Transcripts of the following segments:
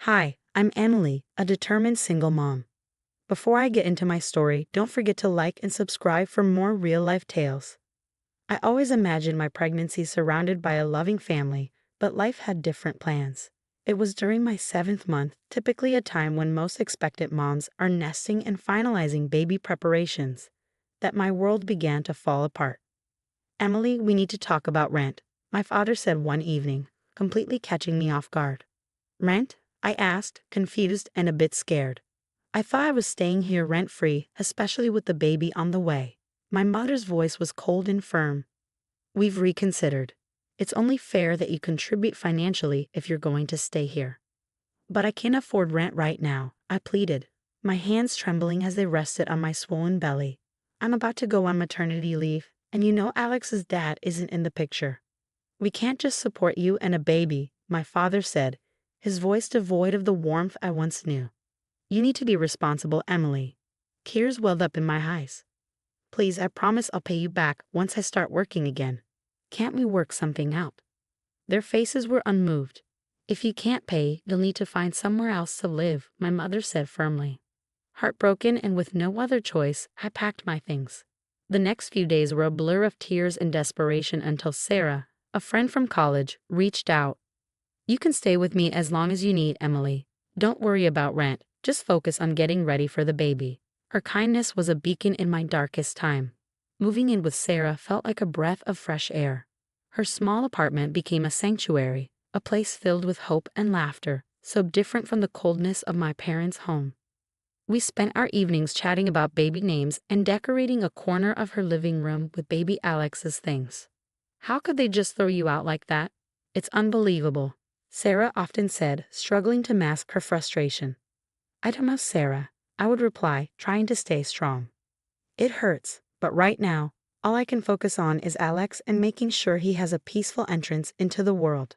Hi, I'm Emily, a determined single mom. Before I get into my story, don't forget to like and subscribe for more real-life tales. I always imagined my pregnancy surrounded by a loving family, but life had different plans. It was during my 7th month, typically a time when most expectant moms are nesting and finalizing baby preparations, that my world began to fall apart. Emily, we need to talk about rent, my father said one evening, completely catching me off guard. Rent? I asked, confused and a bit scared. I thought I was staying here rent-free, especially with the baby on the way. My mother's voice was cold and firm. We've reconsidered. It's only fair that you contribute financially if you're going to stay here. But I can't afford rent right now, I pleaded, my hands trembling as they rested on my swollen belly. I'm about to go on maternity leave, and you know Alex's dad isn't in the picture. We can't just support you and a baby, my father said, his voice devoid of the warmth I once knew. You need to be responsible, Emily. Tears welled up in my eyes. Please, I promise I'll pay you back once I start working again. Can't we work something out? Their faces were unmoved. If you can't pay, you'll need to find somewhere else to live, my mother said firmly. Heartbroken and with no other choice, I packed my things. The next few days were a blur of tears and desperation until Sarah, a friend from college, reached out. You can stay with me as long as you need, Emily. Don't worry about rent, just focus on getting ready for the baby. Her kindness was a beacon in my darkest time. Moving in with Sarah felt like a breath of fresh air. Her small apartment became a sanctuary, a place filled with hope and laughter, so different from the coldness of my parents' home. We spent our evenings chatting about baby names and decorating a corner of her living room with baby Alex's things. How could they just throw you out like that? It's unbelievable, Sarah often said, struggling to mask her frustration. I don't know, Sarah, I would reply, trying to stay strong. It hurts, but right now, all I can focus on is Alex and making sure he has a peaceful entrance into the world.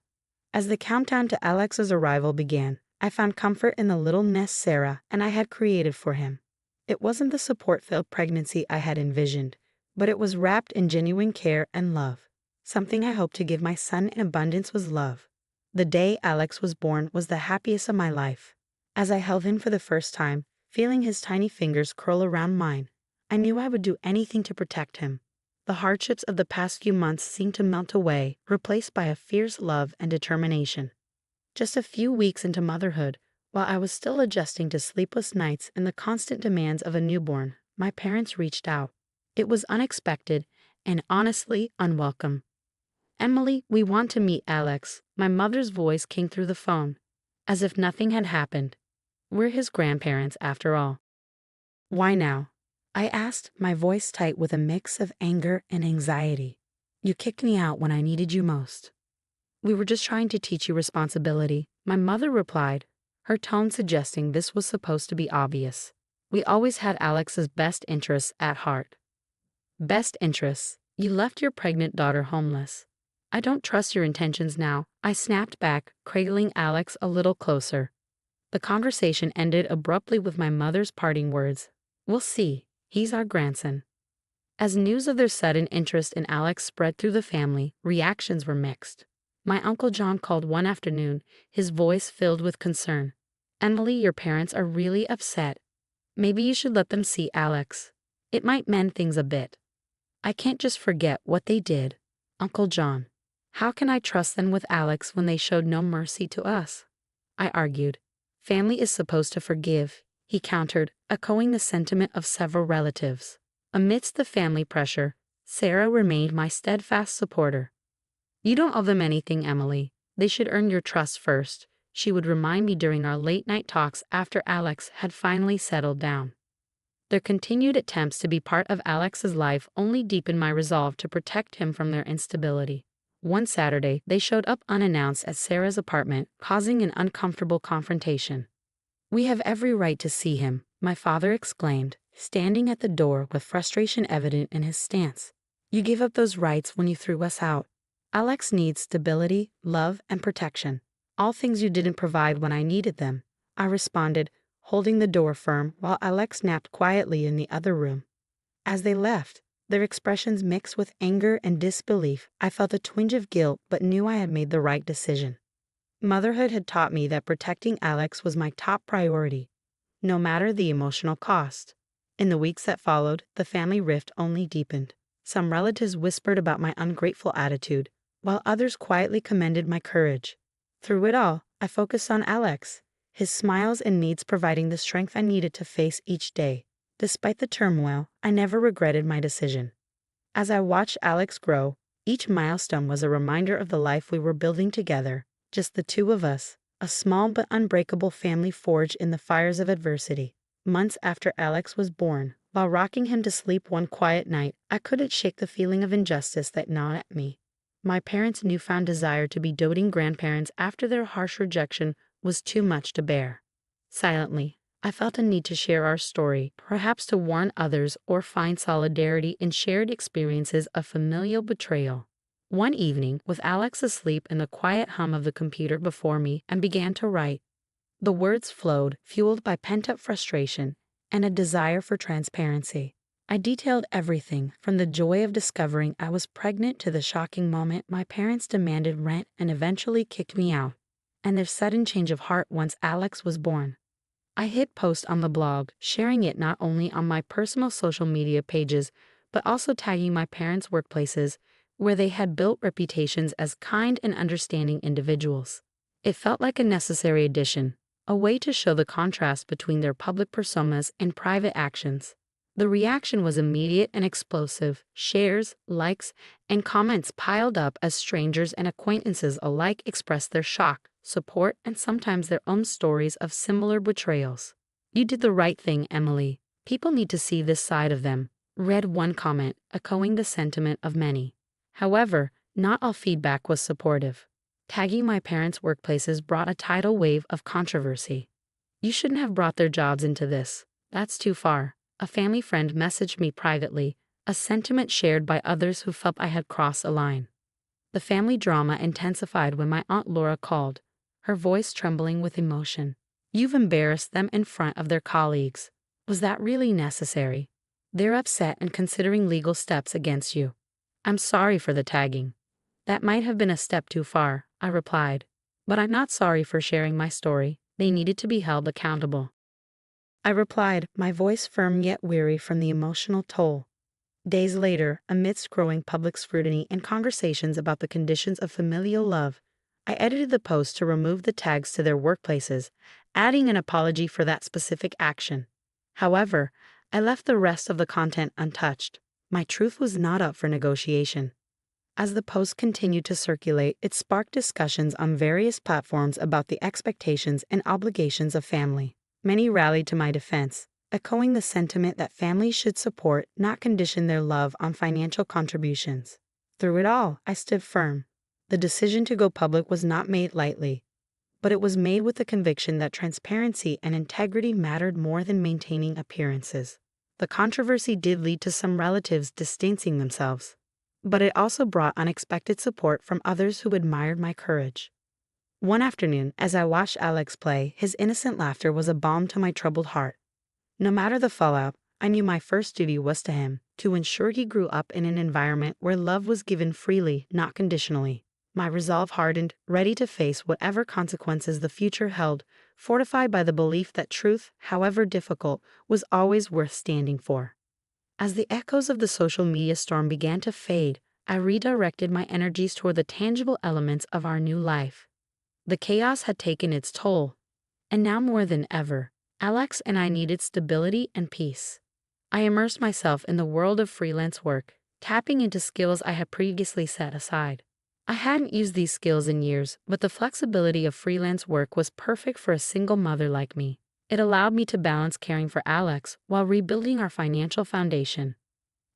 As the countdown to Alex's arrival began, I found comfort in the little nest Sarah and I had created for him. It wasn't the support-filled pregnancy I had envisioned, but it was wrapped in genuine care and love. Something I hoped to give my son in abundance was love. The day Alex was born was the happiest of my life. As I held him for the first time, feeling his tiny fingers curl around mine, I knew I would do anything to protect him. The hardships of the past few months seemed to melt away, replaced by a fierce love and determination. Just a few weeks into motherhood, while I was still adjusting to sleepless nights and the constant demands of a newborn, my parents reached out. It was unexpected and honestly unwelcome. Emily, we want to meet Alex. My mother's voice came through the phone, as if nothing had happened. We're his grandparents, after all. Why now? I asked, my voice tight with a mix of anger and anxiety. You kicked me out when I needed you most. We were just trying to teach you responsibility, my mother replied, her tone suggesting this was supposed to be obvious. We always had Alex's best interests at heart. Best interests? You left your pregnant daughter homeless. I don't trust your intentions now, I snapped back, cradling Alex a little closer. The conversation ended abruptly with my mother's parting words. We'll see, he's our grandson. As news of their sudden interest in Alex spread through the family, reactions were mixed. My Uncle John called one afternoon, his voice filled with concern. Emily, your parents are really upset. Maybe you should let them see Alex. It might mend things a bit. I can't just forget what they did. Uncle John, how can I trust them with Alex when they showed no mercy to us? I argued. Family is supposed to forgive, he countered, echoing the sentiment of several relatives. Amidst the family pressure, Sarah remained my steadfast supporter. You don't owe them anything, Emily. They should earn your trust first, she would remind me during our late-night talks after Alex had finally settled down. Their continued attempts to be part of Alex's life only deepened my resolve to protect him from their instability. One Saturday, they showed up unannounced at Sarah's apartment, causing an uncomfortable confrontation. We have every right to see him, my father exclaimed, standing at the door with frustration evident in his stance. You gave up those rights when you threw us out. Alex needs stability, love, and protection. All things you didn't provide when I needed them, I responded, holding the door firm while Alex napped quietly in the other room. As they left, their expressions mixed with anger and disbelief, I felt a twinge of guilt but knew I had made the right decision. Motherhood had taught me that protecting Alex was my top priority, no matter the emotional cost. In the weeks that followed, the family rift only deepened. Some relatives whispered about my ungrateful attitude, while others quietly commended my courage. Through it all, I focused on Alex, his smiles and needs providing the strength I needed to face each day. Despite the turmoil, I never regretted my decision. As I watched Alex grow, each milestone was a reminder of the life we were building together, just the two of us, a small but unbreakable family forged in the fires of adversity. Months after Alex was born, while rocking him to sleep one quiet night, I couldn't shake the feeling of injustice that gnawed at me. My parents' newfound desire to be doting grandparents after their harsh rejection was too much to bear. Silently, I felt a need to share our story, perhaps to warn others or find solidarity in shared experiences of familial betrayal. One evening, with Alex asleep in the quiet hum of the computer before me, I began to write. The words flowed, fueled by pent-up frustration and a desire for transparency. I detailed everything, from the joy of discovering I was pregnant to the shocking moment my parents demanded rent and eventually kicked me out, and their sudden change of heart once Alex was born. I hit post on the blog, sharing it not only on my personal social media pages, but also tagging my parents' workplaces, where they had built reputations as kind and understanding individuals. It felt like a necessary addition, a way to show the contrast between their public personas and private actions. The reaction was immediate and explosive. Shares, likes, and comments piled up as strangers and acquaintances alike expressed their shock, support, and sometimes their own stories of similar betrayals. "You did the right thing, Emily. People need to see this side of them," read one comment, echoing the sentiment of many. However, not all feedback was supportive. Tagging my parents' workplaces brought a tidal wave of controversy. "You shouldn't have brought their jobs into this. That's too far," a family friend messaged me privately, a sentiment shared by others who felt I had crossed a line. The family drama intensified when my Aunt Laura called, her voice trembling with emotion. "You've embarrassed them in front of their colleagues. Was that really necessary? They're upset and considering legal steps against you." "I'm sorry for the tagging. That might have been a step too far," I replied. "But I'm not sorry for sharing my story. They needed to be held accountable." I replied, my voice firm yet weary from the emotional toll. Days later, amidst growing public scrutiny and conversations about the conditions of familial love, I edited the post to remove the tags to their workplaces, adding an apology for that specific action. However, I left the rest of the content untouched. My truth was not up for negotiation. As the post continued to circulate, it sparked discussions on various platforms about the expectations and obligations of family. Many rallied to my defense, echoing the sentiment that families should support, not condition their love on financial contributions. Through it all, I stood firm. The decision to go public was not made lightly, but it was made with the conviction that transparency and integrity mattered more than maintaining appearances. The controversy did lead to some relatives distancing themselves, but it also brought unexpected support from others who admired my courage. One afternoon, as I watched Alex play, his innocent laughter was a balm to my troubled heart. No matter the fallout, I knew my first duty was to him, to ensure he grew up in an environment where love was given freely, not conditionally. My resolve hardened, ready to face whatever consequences the future held, fortified by the belief that truth, however difficult, was always worth standing for. As the echoes of the social media storm began to fade, I redirected my energies toward the tangible elements of our new life. The chaos had taken its toll, and now more than ever, Alex and I needed stability and peace. I immersed myself in the world of freelance work, tapping into skills I had previously set aside. I hadn't used these skills in years, but the flexibility of freelance work was perfect for a single mother like me. It allowed me to balance caring for Alex while rebuilding our financial foundation.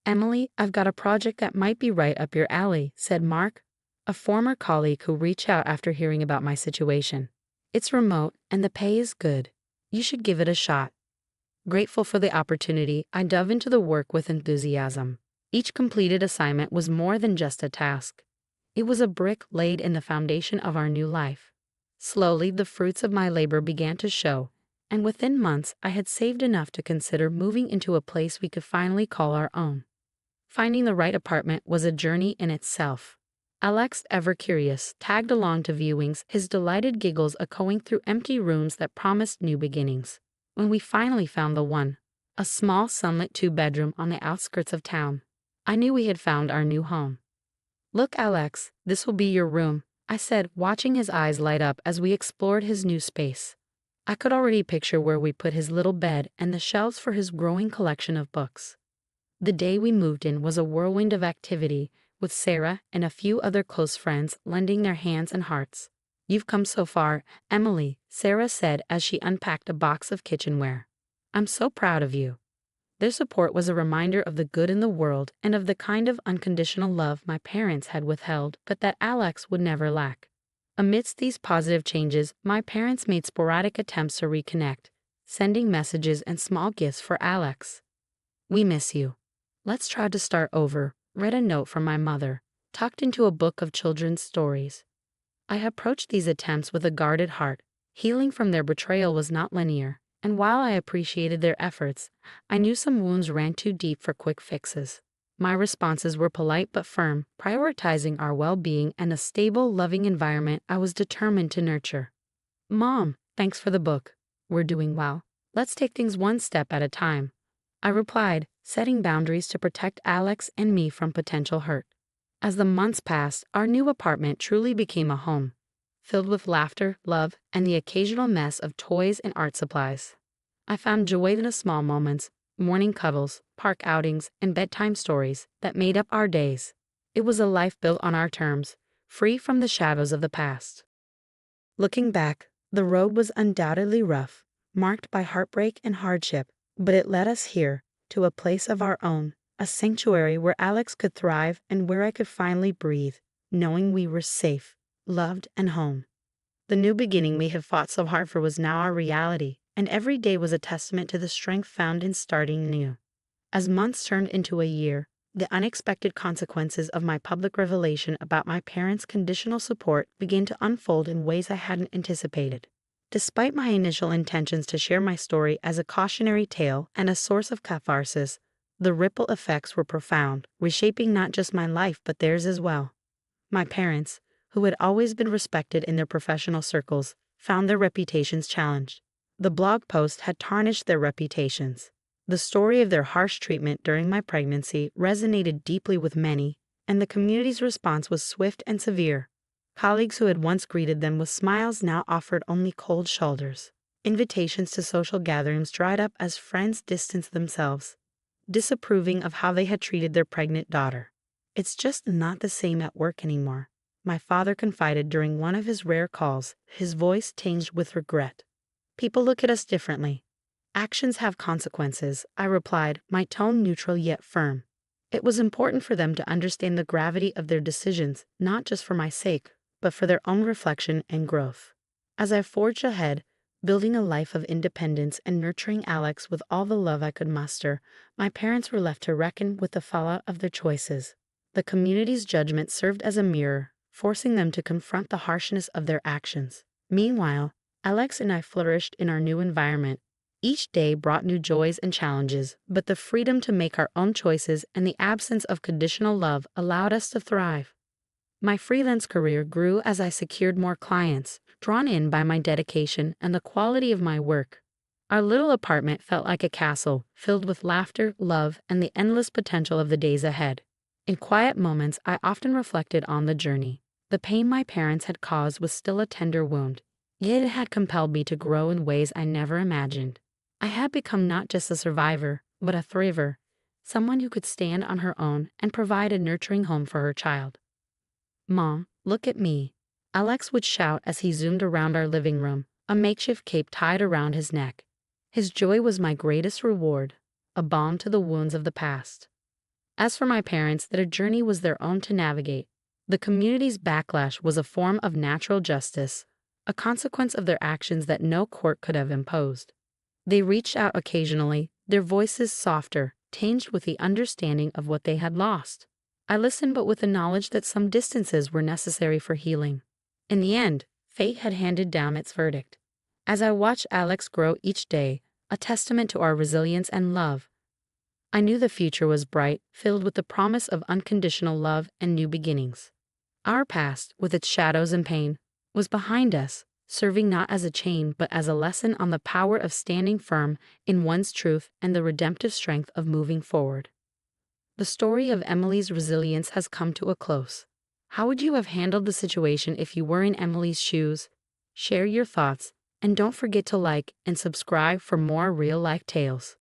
"Emily, I've got a project that might be right up your alley," said Mark, a former colleague who reached out after hearing about my situation. "It's remote and the pay is good. You should give it a shot." Grateful for the opportunity, I dove into the work with enthusiasm. Each completed assignment was more than just a task. It was a brick laid in the foundation of our new life. Slowly, the fruits of my labor began to show, and within months, I had saved enough to consider moving into a place we could finally call our own. Finding the right apartment was a journey in itself. Alex, ever curious, tagged along to viewings, his delighted giggles echoing through empty rooms that promised new beginnings. When we finally found the one, a small sunlit two-bedroom on the outskirts of town, I knew we had found our new home. "Look, Alex, this will be your room," I said, watching his eyes light up as we explored his new space. I could already picture where we put his little bed and the shelves for his growing collection of books. The day we moved in was a whirlwind of activity, with Sarah and a few other close friends lending their hands and hearts. "You've come so far, Emily," Sarah said as she unpacked a box of kitchenware. "I'm so proud of you." Their support was a reminder of the good in the world and of the kind of unconditional love my parents had withheld, but that Alex would never lack. Amidst these positive changes, my parents made sporadic attempts to reconnect, sending messages and small gifts for Alex. "We miss you. Let's try to start over," read a note from my mother, tucked into a book of children's stories. I approached these attempts with a guarded heart. Healing from their betrayal was not linear, and while I appreciated their efforts, I knew some wounds ran too deep for quick fixes. My responses were polite but firm, prioritizing our well-being and a stable, loving environment I was determined to nurture. "Mom, thanks for the book. We're doing well. Let's take things one step at a time," I replied, setting boundaries to protect Alex and me from potential hurt. As the months passed, our new apartment truly became a home, filled with laughter, love, and the occasional mess of toys and art supplies. I found joy in the small moments, morning cuddles, park outings, and bedtime stories that made up our days. It was a life built on our terms, free from the shadows of the past. Looking back, the road was undoubtedly rough, marked by heartbreak and hardship, but it led us here, to a place of our own, a sanctuary where Alex could thrive and where I could finally breathe, knowing we were safe, loved, and home. The new beginning we had fought so hard for was now our reality, and every day was a testament to the strength found in starting new. As months turned into a year, the unexpected consequences of my public revelation about my parents' conditional support began to unfold in ways I hadn't anticipated. Despite my initial intentions to share my story as a cautionary tale and a source of catharsis, the ripple effects were profound, reshaping not just my life but theirs as well. My parents, who had always been respected in their professional circles, found their reputations challenged. The blog post had tarnished their reputations. The story of their harsh treatment during my pregnancy resonated deeply with many, and the community's response was swift and severe. Colleagues who had once greeted them with smiles now offered only cold shoulders. Invitations to social gatherings dried up as friends distanced themselves, disapproving of how they had treated their pregnant daughter. "It's just not the same at work anymore," my father confided during one of his rare calls, his voice tinged with regret. "People look at us differently. Actions have consequences," I replied, my tone neutral yet firm. It was important for them to understand the gravity of their decisions, not just for my sake, but for their own reflection and growth. As I forged ahead, building a life of independence and nurturing Alex with all the love I could muster, my parents were left to reckon with the fallout of their choices. The community's judgment served as a mirror, forcing them to confront the harshness of their actions. Meanwhile, Alex and I flourished in our new environment. Each day brought new joys and challenges, but the freedom to make our own choices and the absence of conditional love allowed us to thrive. My freelance career grew as I secured more clients, drawn in by my dedication and the quality of my work. Our little apartment felt like a castle, filled with laughter, love, and the endless potential of the days ahead. In quiet moments, I often reflected on the journey. The pain my parents had caused was still a tender wound, yet it had compelled me to grow in ways I never imagined. I had become not just a survivor, but a thriver, someone who could stand on her own and provide a nurturing home for her child. "Mom, look at me," Alex would shout as he zoomed around our living room, a makeshift cape tied around his neck. His joy was my greatest reward, a balm to the wounds of the past. As for my parents, their journey was their own to navigate. The community's backlash was a form of natural justice, a consequence of their actions that no court could have imposed. They reached out occasionally, their voices softer, tinged with the understanding of what they had lost. I listened, but with the knowledge that some distances were necessary for healing. In the end, fate had handed down its verdict. As I watched Alex grow each day, a testament to our resilience and love, I knew the future was bright, filled with the promise of unconditional love and new beginnings. Our past, with its shadows and pain, was behind us, serving not as a chain but as a lesson on the power of standing firm in one's truth and the redemptive strength of moving forward. The story of Emily's resilience has come to a close. How would you have handled the situation if you were in Emily's shoes? Share your thoughts, and don't forget to like and subscribe for more real life tales.